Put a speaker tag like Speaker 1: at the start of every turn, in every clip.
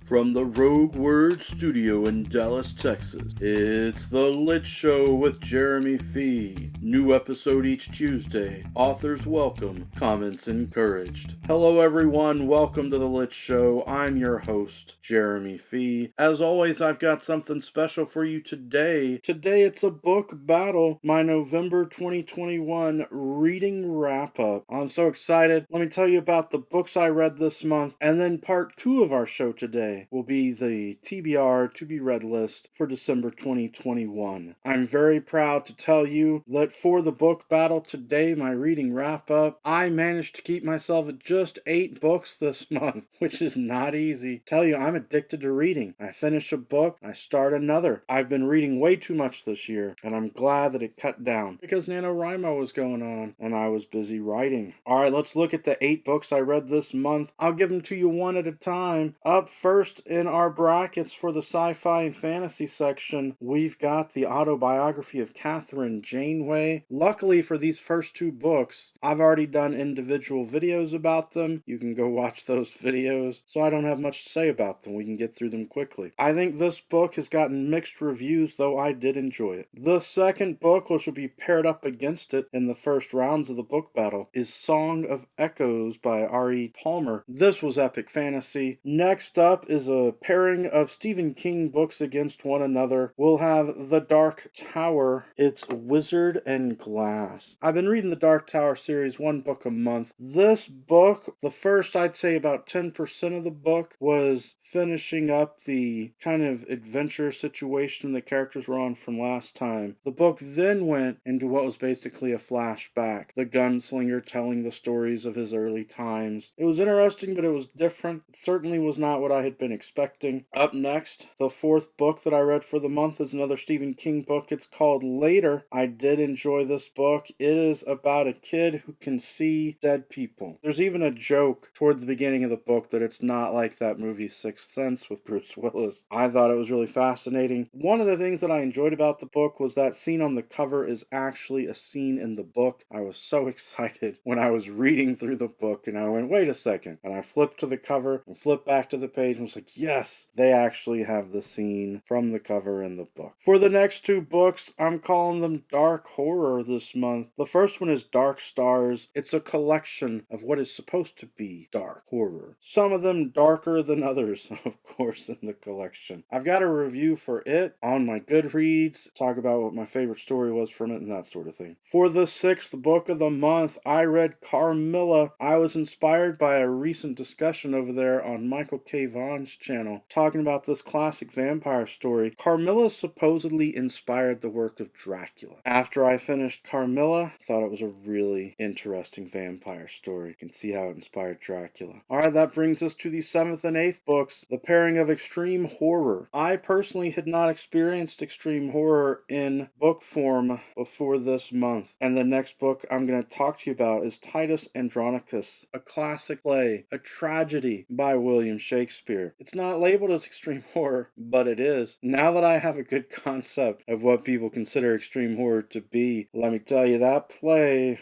Speaker 1: From the Rogue Word Studio in Dallas, Texas, it's The Lit Show with Jeremy Fee. New episode each Tuesday. Authors welcome, comments encouraged. Hello everyone, welcome to The Lit Show. I'm your host, Jeremy Fee. As always, I've got something special for you today. Today it's a book battle, my November 2021 reading wrap-up. I'm so excited. Let me tell you about the books I read this month, and then part 2 of our show today will be the TBR to be read list for December 2021. I'm very proud to tell you that for the book battle today, my reading wrap up, I managed to keep myself at just 8 books this month, which is not easy. Tell you, I'm addicted to reading. I finish a book, I start another. I've been reading way too much this year, and I'm glad that it cut down because NaNoWriMo was going on and I was busy writing. Alright, let's look at the 8 books I read this month. I'll give them to you one at a time. Up first in our brackets for the sci-fi and fantasy section, we've got the Autobiography of Katherine, Janeway. Luckily for these first 2 books, I've already done individual videos about them. You can go watch those videos, so I don't have much to say about them. We can get through them quickly. I think this book has gotten mixed reviews, though I did enjoy it. The second book, which will be paired up against it in the first rounds of the book battle, is Song of Echoes by R.E. Palmer. This was epic fantasy. Next up is a pairing of Stephen King books against one another. We'll have The Dark Tower. It's Wizard and Glass. I've been reading the Dark Tower series, 1 book a month. This book, the first, I'd say about 10% of the book, was finishing up the kind of adventure situation the characters were on from last time. The book then went into what was basically a flashback. The gunslinger telling the stories of his early times. It was interesting, but it was different. It certainly was not what I had been expecting. Up next, the 4th book that I read for the month is another Stephen King book. It's called Later. I did enjoy this book. It is about a kid who can see dead people. There's even a joke toward the beginning of the book that it's not like that movie Sixth Sense with Bruce Willis. I thought it was really fascinating. One of the things that I enjoyed about the book was that scene on the cover is actually a scene in the book. I was so excited when I was reading through the book and I went, wait a second. And I flipped to the cover and flipped back to the page and was like, yes, they actually have the scene from the cover in the book. For the next 2 books, I'm calling them dark horror this month. The first one is Dark Stars. It's a collection of what is supposed to be dark horror. Some of them darker than others, of course, in the collection. I've got a review for it on my Goodreads, talk about what my favorite story was from it and that sort of thing. For the 6th book of the month, I read Carmilla. I was inspired by a recent discussion over there on Michael K. Vaughn's channel, talking about this classic vampire story. Carmilla supposedly inspired the work of Dracula. After I finished Carmilla, I thought it was a really interesting vampire story. You can see how it inspired Dracula. Alright, that brings us to the 7th and 8th books, the pairing of extreme horror. I personally had not experienced extreme horror in book form before this month, and the next book I'm going to talk to you about is Titus Andronicus, a classic play, a tragedy by William Shakespeare. It's not labeled as extreme horror, but it is. Now that I have a good concept of what people consider extreme horror to be, let me tell you, that play,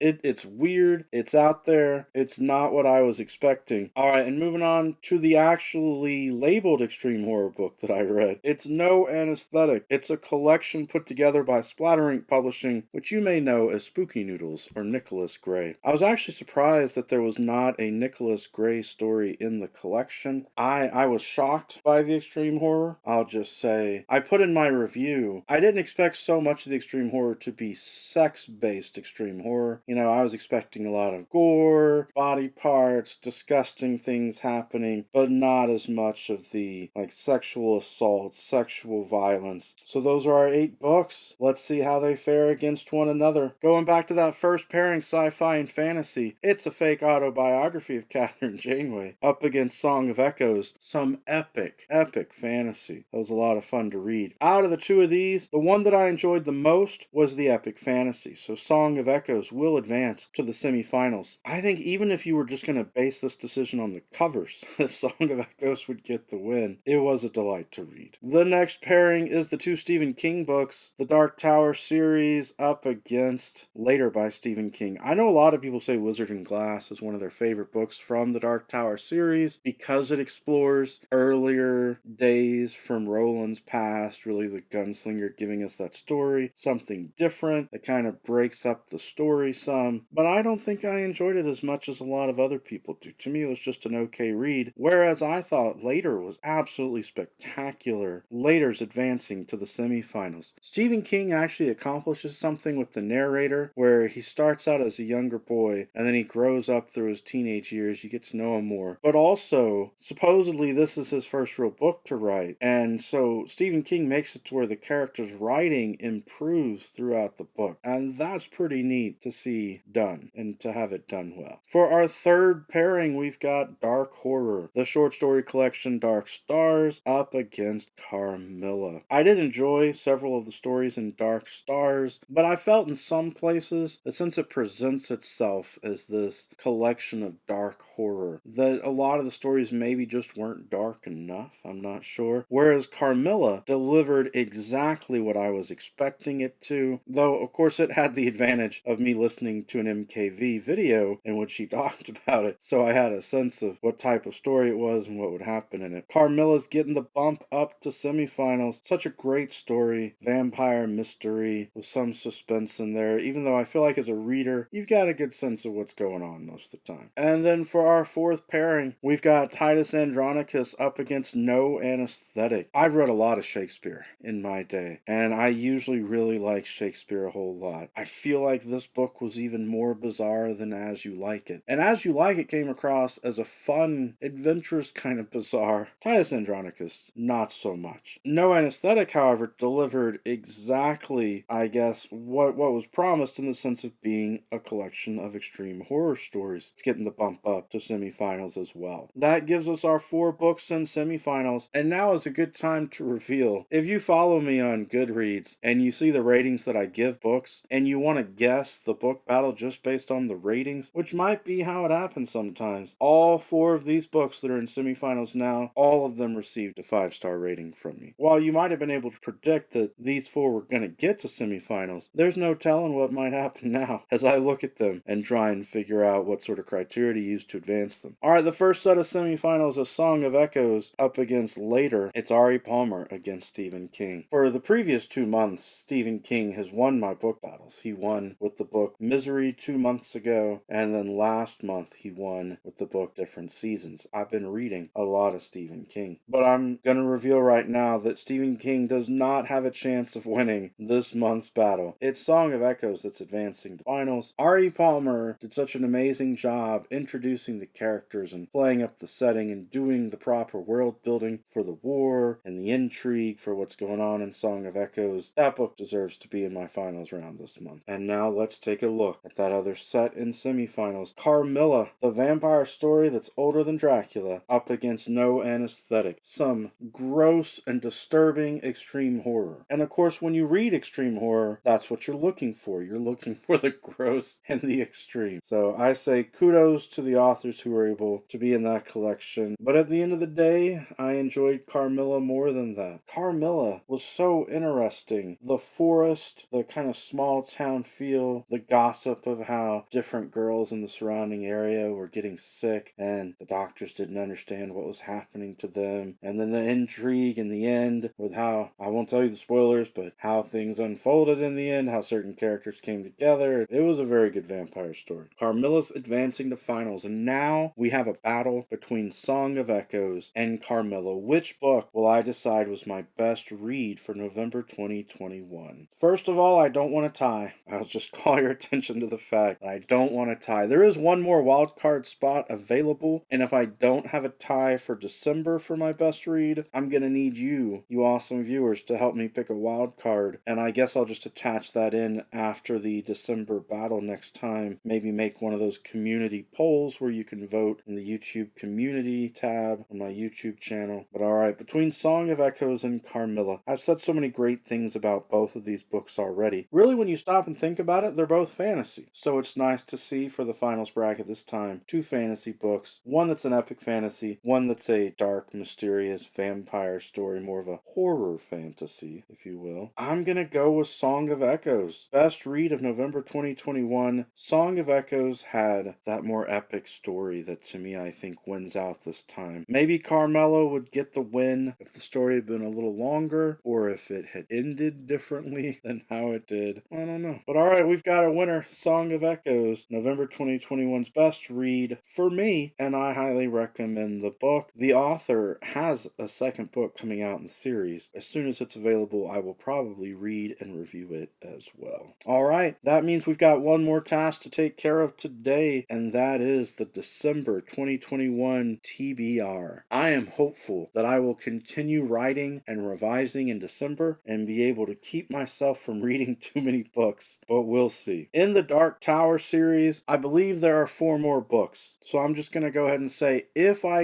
Speaker 1: it's weird, it's out there, it's not what I was expecting. Alright, and moving on to the actually labeled extreme horror book that I read. It's No Anesthetic. It's a collection put together by Splatter Ink Publishing, which you may know as Spooky Noodles or Nicholas Gray. I was actually surprised that there was not a Nicholas Gray story in the collection. I was shocked by the extreme horror. I'll just say, I put in my review, I didn't expect so much of the extreme horror to be sex-based extreme horror. You know, I was expecting a lot of gore, body parts, disgusting things happening, but not as much of the, like, sexual assault, sexual violence. So those are our 8 books. Let's see how they fare against one another. Going back to that first pairing, sci-fi and fantasy, it's a fake autobiography of Katherine Janeway up against Song of Echoes, some epic fantasy. That was a lot of fun to read. Out of the 2 of these, the one that I enjoyed the most was the epic fantasy, so Song of Echoes will advance to the semifinals. I think even if you were just going to base this decision on the covers, the Song of Echoes would get the win. It was a delight to read. The next pairing is the 2 Stephen King books, the Dark Tower series up against Later by Stephen King. I know a lot of people say Wizard and Glass is one of their favorite books from the Dark Tower series because it explores earlier days from Roland's past, really the gunslinger giving us that story, something different that kind of breaks up the story some, but I don't think I enjoyed it as much as a lot of other people do. To me, it was just an okay read, whereas I thought Later was absolutely spectacular. Later's advancing to the semifinals. Stephen King actually accomplishes something with the narrator where he starts out as a younger boy and then he grows up through his teenage years. You get to know him more. But also, supposedly this is his first real book to write, and so Stephen King makes it to where the character's writing improves throughout the book, and that's pretty neat to see done and to have it done well. For our third pairing, we've got Dark Horror, the short story collection Dark Stars, up against Carmilla. I did enjoy several of the stories in Dark Stars, but I felt in some places that since it presents itself as this collection of dark horror, that a lot of the stories maybe just weren't dark enough. I'm not sure. Whereas Carmilla delivered exactly what I was expecting it to, though of course it had the advantage of me listening to an MKV video in which he talked about it, so I had a sense of what type of story it was and what would happen in it. Carmilla's getting the bump up to semifinals. Such a great story, vampire mystery with some suspense in there, even though I feel like as a reader, you've got a good sense of what's going on most of the time. And then for our fourth pairing, we've got Titus Andronicus up against No Anesthetic. I've read a lot of Shakespeare in my day, and I usually really like Shakespeare a whole lot. I feel like this book was even more bizarre than As You Like It. And As You Like It came across as a fun, adventurous kind of bizarre. Titus Andronicus, not so much. No Anesthetic, however, delivered exactly, I guess, what was promised in the sense of being a collection of extreme horror stories. It's getting the bump up to semifinals as well. That gives us our 4 books in semifinals, and now is a good time to reveal. If you follow me on Goodreads and you see the ratings that I give books, and you want to guess the book battle just based on the ratings, which might be how it happens sometimes, all 4 of these books that are in semifinals now, all of them received a 5-star rating from me. While you might have been able to predict that these 4 were going to get to semifinals, there's no telling what might happen now as I look at them and try and figure out what sort of criteria to use to advance them. Alright, the first set of semifinals, A Song of Echoes up against Later. It's Ari Palmer against Stephen King. For the previous 2 months, Stephen King has won my book battles. He won with the book Misery 2 months ago, and then last month he won with the book Different Seasons. I've been reading a lot of Stephen King, but I'm going to reveal right now that Stephen King does not have a chance of winning this month's battle. It's Song of Echoes that's advancing to finals. Ari Palmer did such an amazing job introducing the characters and playing up the setting and doing the proper world building for the war and the intrigue for what's going on in Song of Echoes. That book deserves to be in my finals round this month. And now let's take a look at that other set in semifinals. Carmilla, the vampire story that's older than Dracula, up against No Anesthetic. Some gross and disturbing extreme horror. And of course, when you read extreme horror, that's what you're looking for. You're looking for the gross and the extreme. So I say kudos to the authors who were able to be in that collection. But at the end of the day, I enjoyed Carmilla more than that. Carmilla was so interesting. The forest, the kind of small town feel, the gossip of how different girls in the surrounding area were getting sick and the doctors didn't understand what was happening to them. And then the intrigue in the end with how, I won't tell you the spoilers, but how things unfolded in the end, how certain characters came together. It was a very good vampire story. Carmilla's advancing to finals, and now we have a battle between Song of Echoes and Carmilla. Which book will I decide was my best read for November 2021? First of all, I don't want to tie. I'll just call your attention to the fact that I don't want to tie. There is one more wildcard spot available, and if I don't have a tie for December for my best read, I'm going to need you awesome viewers, to help me pick a wild card, and I guess I'll just attach that in after the December battle next time. Maybe make one of those community polls where you can vote in the YouTube community tab on my YouTube channel. But alright, between Song of Echoes and Carmilla, I've said so many great things about both of these books already. Really, when you stop and think about it, they're both fantasy. So it's nice to see for the finals bracket this time, 2 fantasy books. One that's an epic fantasy, one that's a dark, mysterious vampire story, more of a horror fantasy, if you will. I'm gonna go with Song of Echoes. Best read of November 2021. Song of Echoes had that more epic story that to me I think wins out the this time. Maybe Carmilla would get the win if the story had been a little longer, or if it had ended differently than how it did. I don't know. But alright, we've got a winner. Song of Echoes, November 2021's best read for me, and I highly recommend the book. The author has a second book coming out in the series. As soon as it's available, I will probably read and review it as well. Alright, that means we've got one more task to take care of today, and that is the December 2021 TBR. I am hopeful that I will continue writing and revising in December and be able to keep myself from reading too many books, but we'll see. In the Dark Tower series, I believe there are 4 more books, so I'm just going to go ahead and say, if I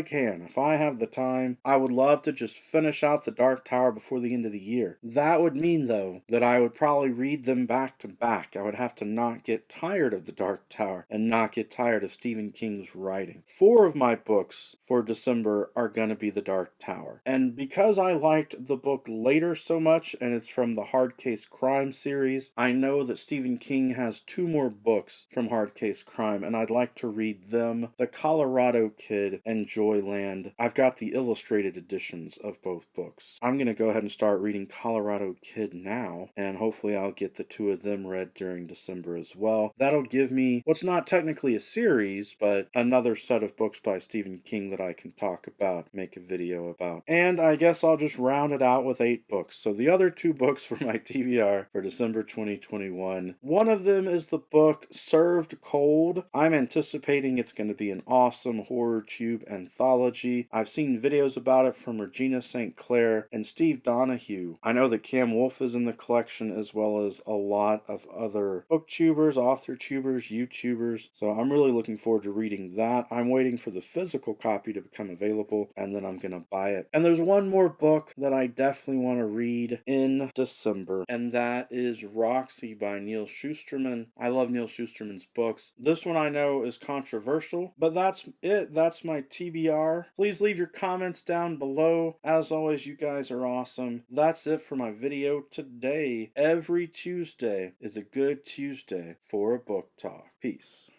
Speaker 1: have the time, I would love to just finish out the Dark Tower before the end of the year. That would mean, though, that I would probably read them back to back. I would have to not get tired of the Dark Tower and not get tired of Stephen King's writing. 4 of my books for December are going to be the Dark Tower. And because I liked the book Later so much, and it's from the Hard Case Crime series, I know that Stephen King has 2 more books from Hard Case Crime, and I'd like to read them. The Colorado Kid and Joyland. I've got the illustrated editions of both books. I'm going to go ahead and start reading Colorado Kid now, and hopefully I'll get the 2 of them read during December as well. That'll give me what's not technically a series, but another set of books by Stephen King that I can talk about, make a video about. And I guess I'll just round it out with 8 books. So the other 2 books for my TBR for December 2021. One of them is the book Served Cold. I'm anticipating it's going to be an awesome horror tube anthology. I've seen videos about it from Regina St. Clair and Steve Donahue. I know that Cam Wolfe is in the collection, as well as a lot of other booktubers, author tubers, YouTubers. So I'm really looking forward to reading that. I'm waiting for the physical copy to become available, and then I'm going to buy it. And there's one more book that I definitely want to read in December, and that is Roxy by Neil Shusterman. I love Neil Shusterman's books. This one I know is controversial, but that's it. That's my TBR. Please leave your comments down below. As always, you guys are awesome. That's it for my video today. Every Tuesday is a good Tuesday for a book talk. Peace.